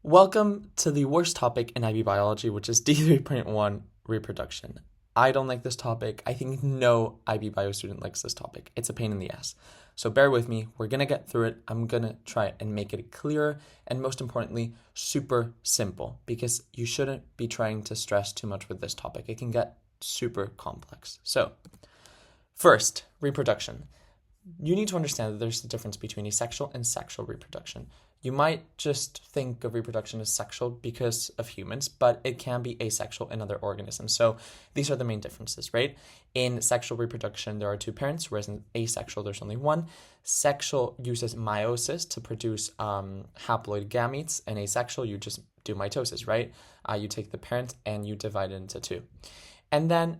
Welcome to the worst topic in IB biology, which is D3.1 reproduction. I don't like this topic. I think no IB bio student likes this topic. It's a pain in the ass. So bear with me. We're going to get through it. I'm going to try and make it clearer and most importantly, super simple because you shouldn't be trying to stress too much with this topic. It can get super complex. So first, reproduction. You need to understand that there's a difference between asexual and sexual reproduction. You might just think of reproduction as sexual because of humans, but it can be asexual in other organisms. So these are the main differences, right? In sexual reproduction, there are two parents, whereas in asexual, there's only one. Sexual uses meiosis to produce haploid gametes, and asexual, you just do mitosis, right? You take the parent and you divide it into two. And then,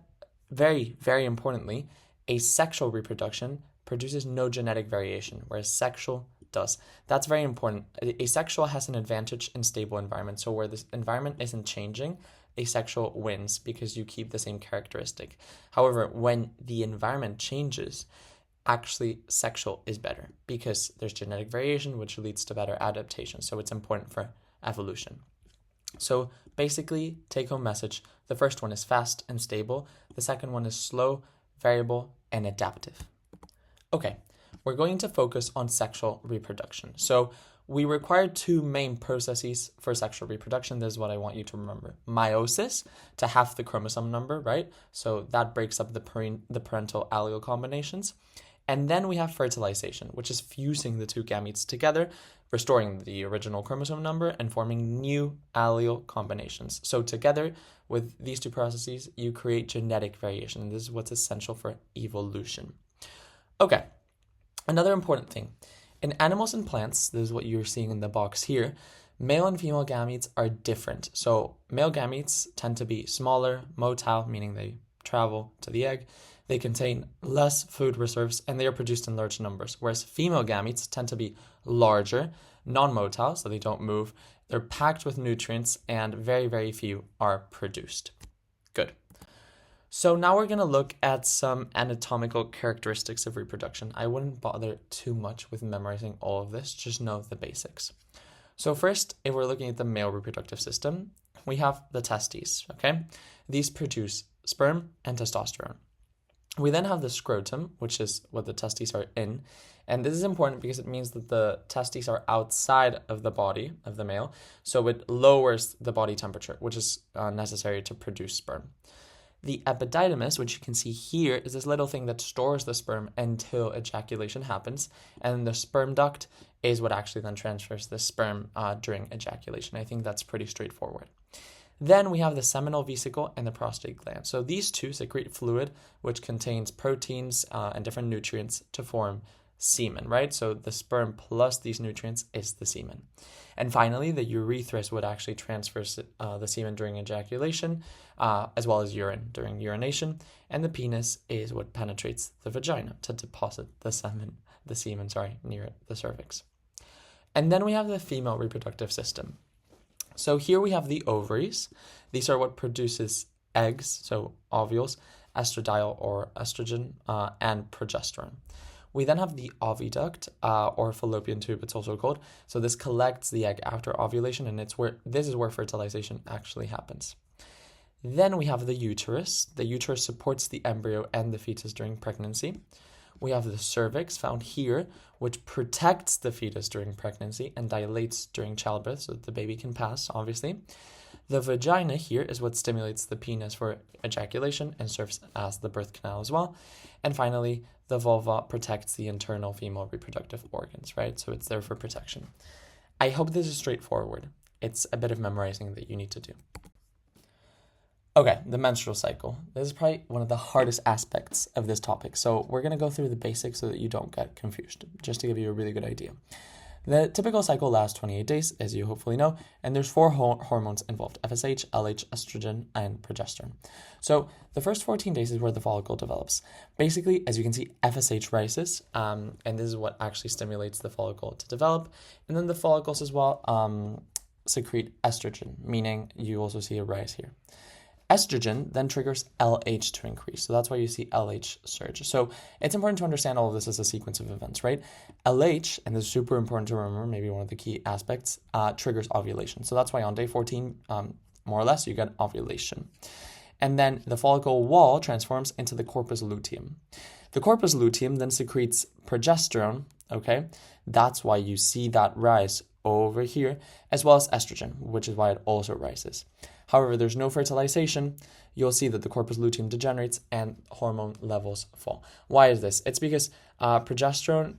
very, very importantly, asexual reproduction produces no genetic variation, whereas sexual does. That's very important. Asexual has an advantage in stable environments. So where this environment isn't changing, asexual wins because you keep the same characteristic. However, when the environment changes, actually sexual is better because there's genetic variation, which leads to better adaptation. So it's important for evolution. So basically, take-home message, the first one is fast and stable. The second one is slow, variable, and adaptive. Okay, we're going to focus on sexual reproduction. So we require two main processes for sexual reproduction. This is what I want you to remember. Meiosis, to half the chromosome number, right? So that breaks up the parental allele combinations. And then we have fertilization, which is fusing the two gametes together, restoring the original chromosome number and forming new allele combinations. So together with these two processes, you create genetic variation. This is what's essential for evolution. Okay, another important thing. In animals and plants, this is what you're seeing in the box here, male and female gametes are different. So male gametes tend to be smaller, motile, meaning they travel to the egg. They contain less food reserves and they are produced in large numbers, whereas female gametes tend to be larger, non-motile, so they don't move. They're packed with nutrients and very, very few are produced. Good. So now we're going to look at some anatomical characteristics of reproduction. I wouldn't bother too much with memorizing all of this, just know the basics. So first, if we're looking at the male reproductive system, we have the testes, okay? These produce sperm and testosterone. We then have the scrotum, which is what the testes are in. And this is important because it means that the testes are outside of the body of the male. So it lowers the body temperature, which is necessary to produce sperm. The epididymis, which you can see here, is this little thing that stores the sperm until ejaculation happens. And the sperm duct is what actually then transfers the sperm during ejaculation. I think that's pretty straightforward. Then we have the seminal vesicle and the prostate gland. So these two secrete fluid, which contains proteins and different nutrients to form semen, right? So the sperm plus these nutrients is the semen. And finally, the urethra is what actually transfers the semen during ejaculation, as well as urine during urination. And the penis is what penetrates the vagina to deposit the semen near the cervix. And then we have the female reproductive system. So here we have the ovaries. These are what produces eggs, so ovules, estradiol or estrogen, and progesterone. We then have the oviduct, or fallopian tube, it's also called. So this collects the egg after ovulation, and this is where fertilization actually happens. Then we have the uterus. The uterus supports the embryo and the fetus during pregnancy. We have the cervix found here, which protects the fetus during pregnancy and dilates during childbirth so that the baby can pass, obviously. The vagina here is what stimulates the penis for ejaculation and serves as the birth canal as well. And finally, the vulva protects the internal female reproductive organs, right? So it's there for protection. I hope this is straightforward. It's a bit of memorizing that you need to do. Okay, the menstrual cycle. This is probably one of the hardest aspects of this topic. So we're going to go through the basics so that you don't get confused, just to give you a really good idea. The typical cycle lasts 28 days, as you hopefully know, and there's four hormones involved: FSH, LH, estrogen, and progesterone. So the first 14 days is where the follicle develops. Basically, as you can see, FSH rises, and this is what actually stimulates the follicle to develop. And then the follicles as well secrete estrogen, meaning you also see a rise here. Estrogen then triggers LH to increase. So that's why you see LH surge. So it's important to understand all of this as a sequence of events, right? LH, and this is super important to remember, maybe one of the key aspects, triggers ovulation. So that's why on day 14, more or less, you get ovulation. And then the follicle wall transforms into the corpus luteum. The corpus luteum then secretes progesterone, okay? That's why you see that rise over here, as well as estrogen, which is why it also rises. However, there's no fertilization. You'll see that the corpus luteum degenerates and hormone levels fall. Why is this? It's because progesterone,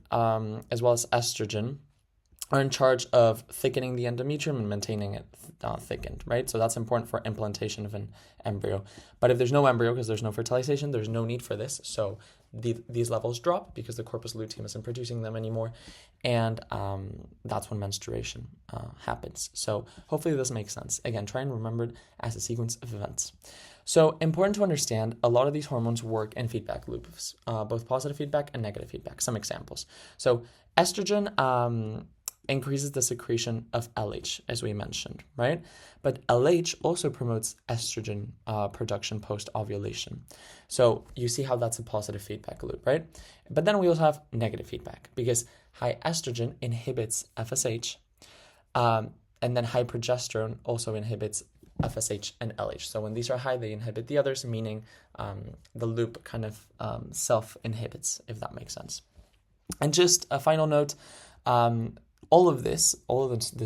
as well as estrogen, are in charge of thickening the endometrium and maintaining it thickened, right? So that's important for implantation of an embryo. But if there's no embryo, because there's no fertilization, there's no need for this. So these levels drop because the corpus luteum isn't producing them anymore. And that's when menstruation happens. So hopefully this makes sense. Again, try and remember it as a sequence of events. So important to understand, a lot of these hormones work in feedback loops, both positive feedback and negative feedback. Some examples. So estrogen increases the secretion of LH, as we mentioned, right? But LH also promotes estrogen production post-ovulation. So you see how that's a positive feedback loop, right? But then we also have negative feedback because high estrogen inhibits FSH, and then high progesterone also inhibits FSH and LH. So when these are high, they inhibit the others, meaning the loop kind of self-inhibits, if that makes sense. And just a final note, all of this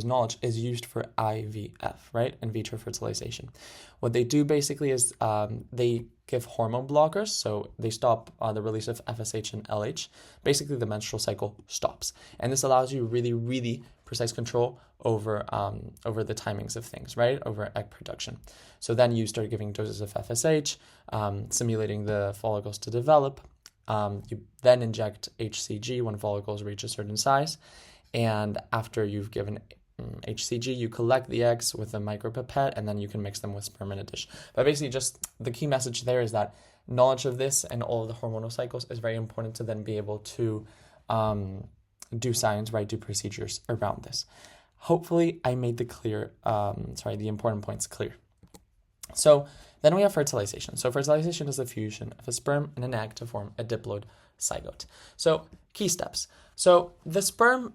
knowledge is used for IVF, right? In vitro fertilization. What they do basically is they give hormone blockers, so they stop the release of FSH and LH. Basically, the menstrual cycle stops, and this allows you really, really precise control over the timings of things, right? Over egg production. So then you start giving doses of FSH, simulating the follicles to develop. You then inject HCG when follicles reach a certain size. And after you've given HCG, you collect the eggs with a micropipette, and then you can mix them with sperm in a dish. But basically, just the key message there is that knowledge of this and all of the hormonal cycles is very important to then be able to do science, right? Do procedures around this. Hopefully, I made the important points clear. So then we have fertilization. So fertilization is the fusion of a sperm and an egg to form a diploid zygote. So key steps. So the sperm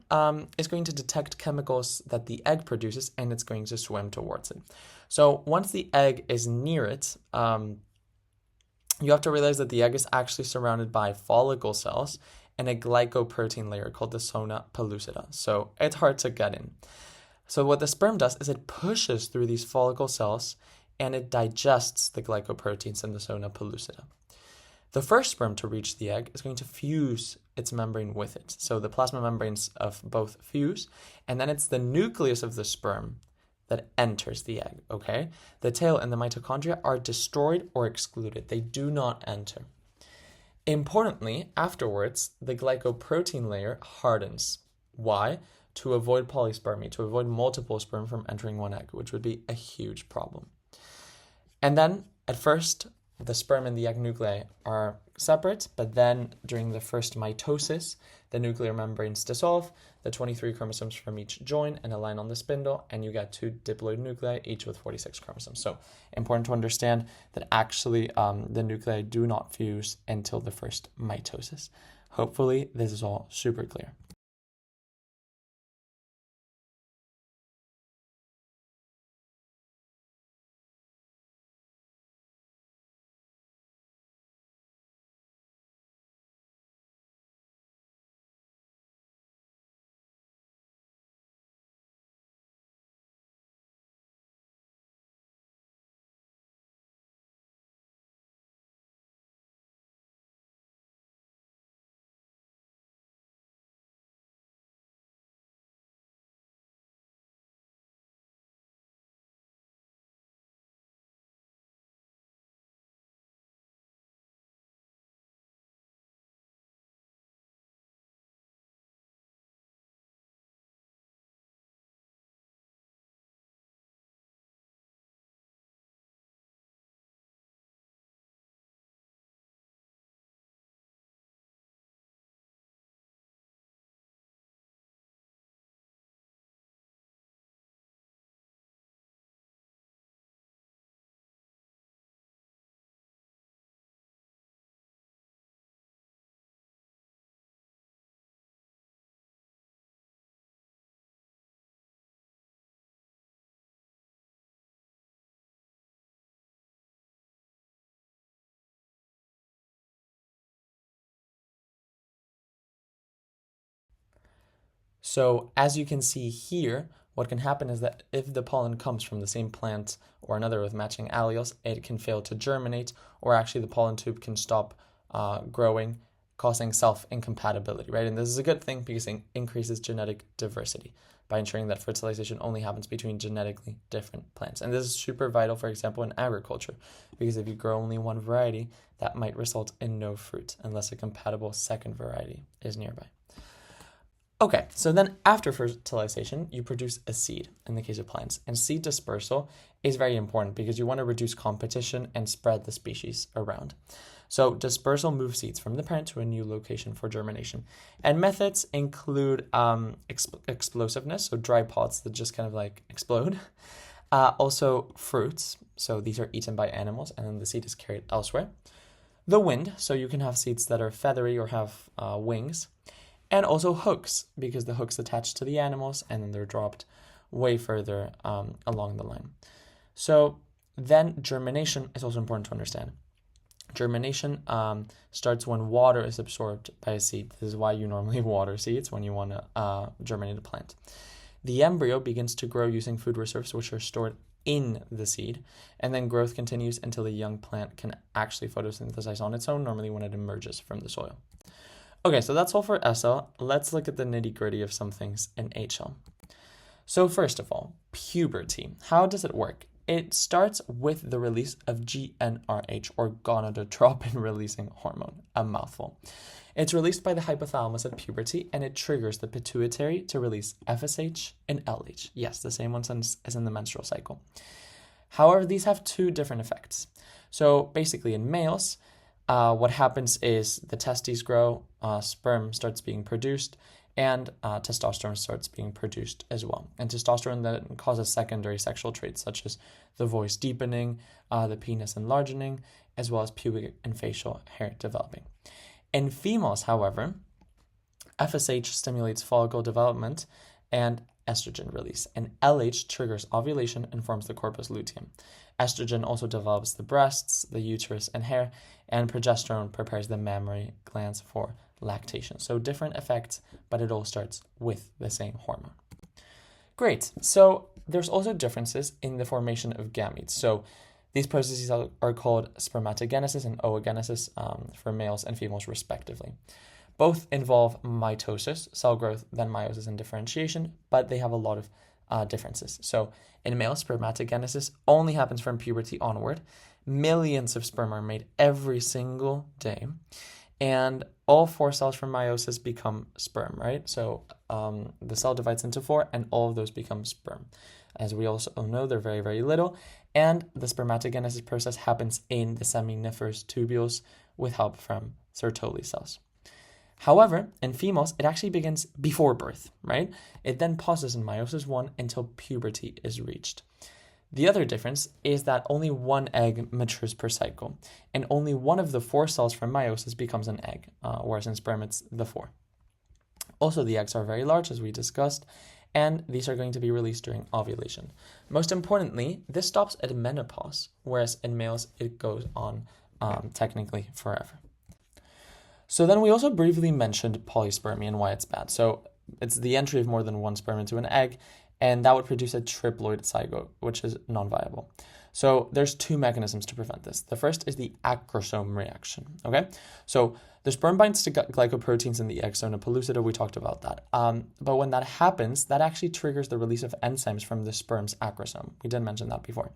is going to detect chemicals that the egg produces, and it's going to swim towards it. So once the egg is near it, you have to realize that the egg is actually surrounded by follicle cells and a glycoprotein layer called the zona pellucida. So it's hard to get in. So what the sperm does is it pushes through these follicle cells and it digests the glycoproteins in the zona pellucida. The first sperm to reach the egg is going to fuse its membrane with it. So the plasma membranes of both fuse, and then it's the nucleus of the sperm that enters the egg, okay? The tail and the mitochondria are destroyed or excluded. They do not enter. Importantly, afterwards, the glycoprotein layer hardens. Why? To avoid polyspermy, to avoid multiple sperm from entering one egg, which would be a huge problem. And then, at first, the sperm and the egg nuclei are separate, but then during the first mitosis, the nuclear membranes dissolve, the 23 chromosomes from each join and align on the spindle, and you get 2 diploid nuclei, each with 46 chromosomes. So important to understand that actually the nuclei do not fuse until the first mitosis. Hopefully this is all super clear. So as you can see here, what can happen is that if the pollen comes from the same plant or another with matching alleles, it can fail to germinate, or actually the pollen tube can stop growing, causing self-incompatibility, right? And this is a good thing because it increases genetic diversity by ensuring that fertilization only happens between genetically different plants. And this is super vital, for example, in agriculture, because if you grow only one variety, that might result in no fruit unless a compatible second variety is nearby. Okay, so then after fertilization, you produce a seed in the case of plants. And seed dispersal is very important because you want to reduce competition and spread the species around. So dispersal moves seeds from the parent to a new location for germination. And methods include explosiveness, so dry pods that just kind of like explode. Also fruits, so these are eaten by animals and then the seed is carried elsewhere. The wind, so you can have seeds that are feathery or have wings. And also hooks, because the hooks attach to the animals and then they're dropped way further along the line. So then germination is also important to understand. Germination starts when water is absorbed by a seed. This is why you normally water seeds when you want to germinate a plant. The embryo begins to grow using food reserves which are stored in the seed, and then growth continues until the young plant can actually photosynthesize on its own, normally when it emerges from the soil. Okay, so that's all for SL. Let's look at the nitty-gritty of some things in HL. So first of all, puberty. How does it work? It starts with the release of GnRH, or gonadotropin-releasing hormone, a mouthful. It's released by the hypothalamus at puberty, and it triggers the pituitary to release FSH and LH. Yes, the same ones as in the menstrual cycle. However, these have two different effects. So basically in males, what happens is the testes grow, sperm starts being produced, and testosterone starts being produced as well. And testosterone then causes secondary sexual traits such as the voice deepening, the penis enlarging, as well as pubic and facial hair developing. In females, however, FSH stimulates follicle development and estrogen release, and LH triggers ovulation and forms the corpus luteum. Estrogen also develops the breasts, the uterus, and hair, and progesterone prepares the mammary glands for lactation. So different effects, but it all starts with the same hormone. Great. So there's also differences in the formation of gametes. So these processes are called spermatogenesis and oogenesis for males and females respectively. Both involve mitosis, cell growth, then meiosis and differentiation, but they have a lot of differences. So in males, spermatogenesis only happens from puberty onward. Millions of sperm are made every single day, and all 4 cells from meiosis become sperm, right? So the cell divides into 4, and all of those become sperm. As we also know, they're very, very little, and the spermatogenesis process happens in the seminiferous tubules with help from Sertoli cells. However, in females, it actually begins before birth, right? It then pauses in meiosis 1 until puberty is reached. The other difference is that only 1 egg matures per cycle, and only 1 of the 4 cells from meiosis becomes an egg, whereas in sperm it's the 4. Also, the eggs are very large, as we discussed, and these are going to be released during ovulation. Most importantly, this stops at menopause, whereas in males it goes on technically forever. So then we also briefly mentioned polyspermy and why it's bad. So it's the entry of more than 1 sperm into an egg, and that would produce a triploid zygote, which is non-viable. So there's 2 mechanisms to prevent this. The first is the acrosome reaction, okay? So the sperm binds to glycoproteins in the egg zona pellucida, we talked about that. But when that happens, that actually triggers the release of enzymes from the sperm's acrosome. We did mention that before.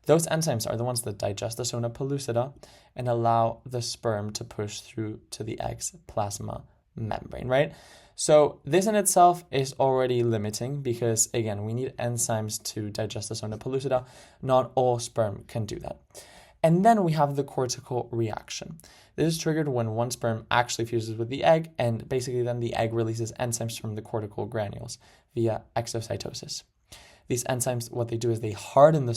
Those enzymes are the ones that digest the zona pellucida and allow the sperm to push through to the egg's plasma membrane, right? So this in itself is already limiting because, again, we need enzymes to digest the zona pellucida. Not all sperm can do that. And then we have the cortical reaction. This is triggered when 1 sperm actually fuses with the egg, and basically then the egg releases enzymes from the cortical granules via exocytosis. These enzymes, what they do is they harden the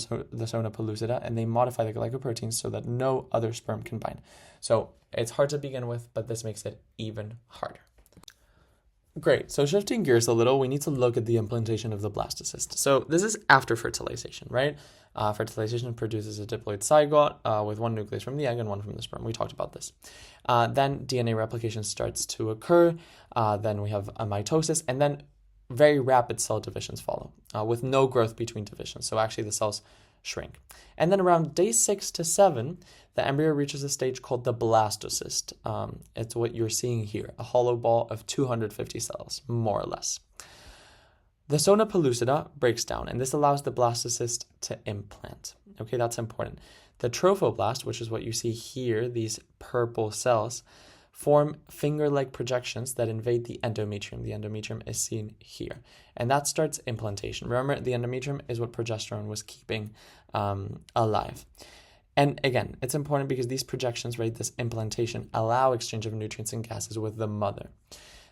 zona pellucida and they modify the glycoproteins so that no other sperm can bind. So it's hard to begin with, but this makes it even harder. Great, so shifting gears a little, we need to look at the implantation of the blastocyst. So this is after fertilization, right? Fertilization produces a diploid zygote with 1 nucleus from the egg and 1 from the sperm. We talked about this. Then DNA replication starts to occur. Then we have a mitosis, and then very rapid cell divisions follow, with no growth between divisions. So actually the cells shrink. And then around day 6 to 7, the embryo reaches a stage called the blastocyst. It's what you're seeing here, a hollow ball of 250 cells, more or less. The zona pellucida breaks down, and this allows the blastocyst to implant. Okay, that's important. The trophoblast, which is what you see here, these purple cells, form finger-like projections that invade the endometrium. The endometrium is seen here. And that starts implantation. Remember, the endometrium is what progesterone was keeping alive. And again, it's important because these projections, right, this implantation, allow exchange of nutrients and gases with the mother.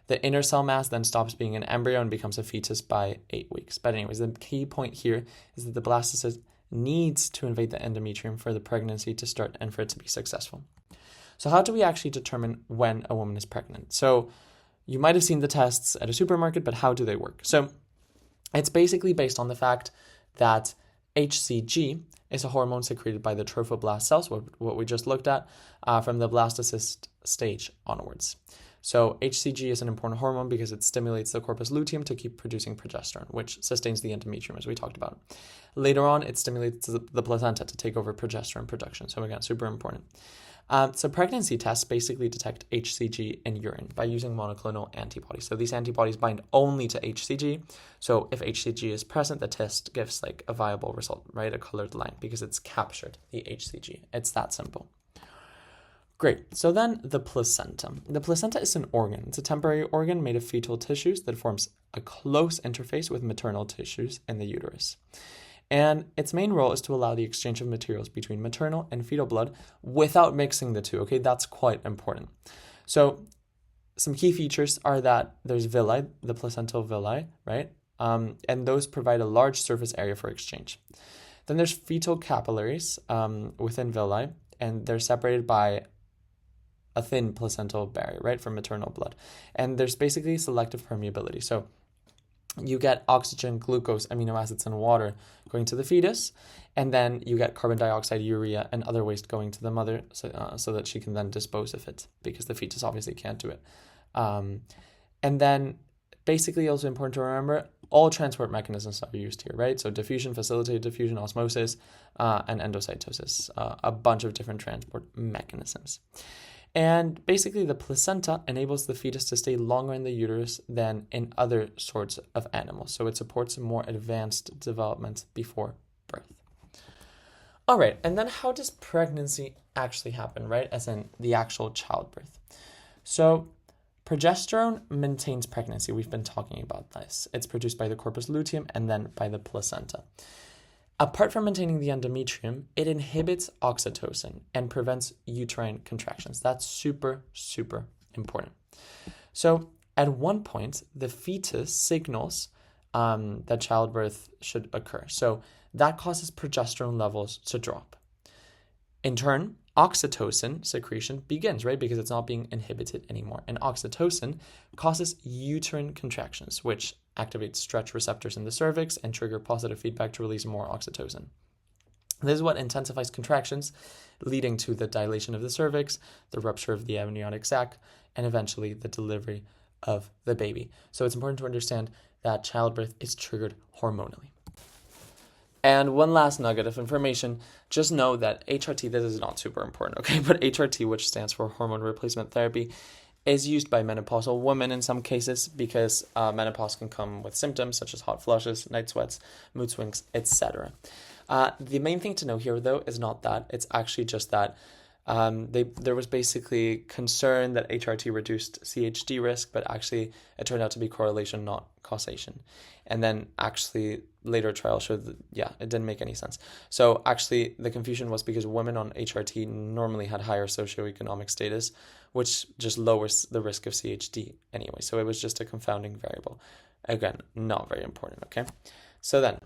The inner cell mass then stops being an embryo and becomes a fetus by 8 weeks. But anyways, the key point here is that the blastocyst needs to invade the endometrium for the pregnancy to start and for it to be successful. So how do we actually determine when a woman is pregnant? So you might have seen the tests at a supermarket, but how do they work? So it's basically based on the fact that HCG is a hormone secreted by the trophoblast cells, what we just looked at, from the blastocyst stage onwards. So HCG is an important hormone because it stimulates the corpus luteum to keep producing progesterone, which sustains the endometrium, as we talked about. Later on, it stimulates the placenta to take over progesterone production. So again, super important. So pregnancy tests basically detect HCG in urine by using monoclonal antibodies. So these antibodies bind only to HCG. So if HCG is present, the test gives like a viable result, right? A colored line because it's captured the HCG. It's that simple. Great. So then the placenta. The placenta is an organ. It's a temporary organ made of fetal tissues that forms a close interface with maternal tissues in the uterus. And its main role is to allow the exchange of materials between maternal and fetal blood without mixing the two, okay? That's quite important. So some key features are that there's villi, the placental villi, right? And those provide a large surface area for exchange. Then there's fetal capillaries within villi, and they're separated by a thin placental barrier, right, from maternal blood. And there's basically selective permeability. So you get oxygen, glucose, amino acids, and water going to the fetus, and then you get carbon dioxide, urea, and other waste going to the mother so that she can then dispose of it, because the fetus obviously can't do it. And then basically also important to remember, all transport mechanisms are used here, right? So diffusion, facilitated diffusion, osmosis, and endocytosis, a bunch of different transport mechanisms. And basically, the placenta enables the fetus to stay longer in the uterus than in other sorts of animals. So it supports a more advanced development before birth. All right, and then how does pregnancy actually happen, right? As in the actual childbirth. So progesterone maintains pregnancy. We've been talking about this. It's produced by the corpus luteum and then by the placenta. Apart from maintaining the endometrium, it inhibits oxytocin and prevents uterine contractions. That's super, super important. So at one point, the fetus signals that childbirth should occur. So that causes progesterone levels to drop. In turn, oxytocin secretion begins, right? Because it's not being inhibited anymore. And oxytocin causes uterine contractions, which activate stretch receptors in the cervix and trigger positive feedback to release more oxytocin. This is what intensifies contractions, leading to the dilation of the cervix, the rupture of the amniotic sac, and eventually the delivery of the baby. So it's important to understand that childbirth is triggered hormonally. And one last nugget of information, just know that HRT, this is not super important, okay? But HRT, which stands for hormone replacement therapy, is used by menopausal women in some cases because menopause can come with symptoms such as hot flushes, night sweats, mood swings, etc. The main thing to know here, though, is not that. It's actually just that there was basically concern that HRT reduced CHD risk, but actually it turned out to be correlation, not causation. And then actually later trials showed that, it didn't make any sense. So actually the confusion was because women on HRT normally had higher socioeconomic status, which just lowers the risk of CHD anyway. So it was just a confounding variable. Again, not very important, okay? So then,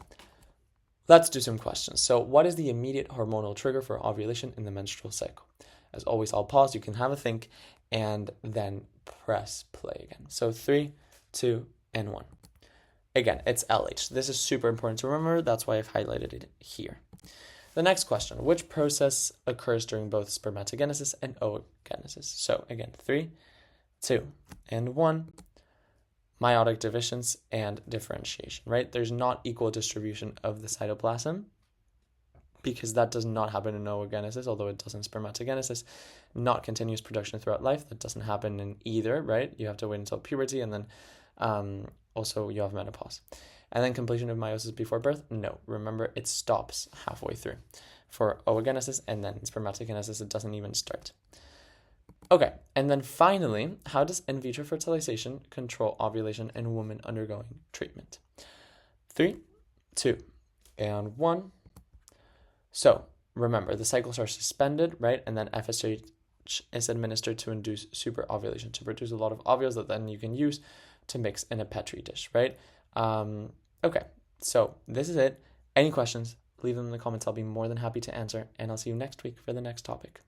let's do some questions. So what is the immediate hormonal trigger for ovulation in the menstrual cycle? As always, I'll pause. You can have a think and then press play again. So 3, 2, and 1. Again, it's LH. This is super important to remember. That's why I've highlighted it here. The next question, which process occurs during both spermatogenesis and oogenesis? So again, 3, 2, and 1. meiotic divisions, and differentiation, right? There's not equal distribution of the cytoplasm because that does not happen in oogenesis, although it does in spermatogenesis. Not continuous production throughout life. That doesn't happen in either, right? You have to wait until puberty, and then also you have menopause. And then completion of meiosis before birth? No. Remember, it stops halfway through for oogenesis, and then in spermatogenesis, it doesn't even start. Okay, and then finally, how does in vitro fertilization control ovulation in women undergoing treatment? 3, 2, and 1. So remember, the cycles are suspended, right? And then FSH is administered to induce superovulation, to produce a lot of ovules that then you can use to mix in a Petri dish, right? Okay, so this is it. Any questions, leave them in the comments. I'll be more than happy to answer, and I'll see you next week for the next topic.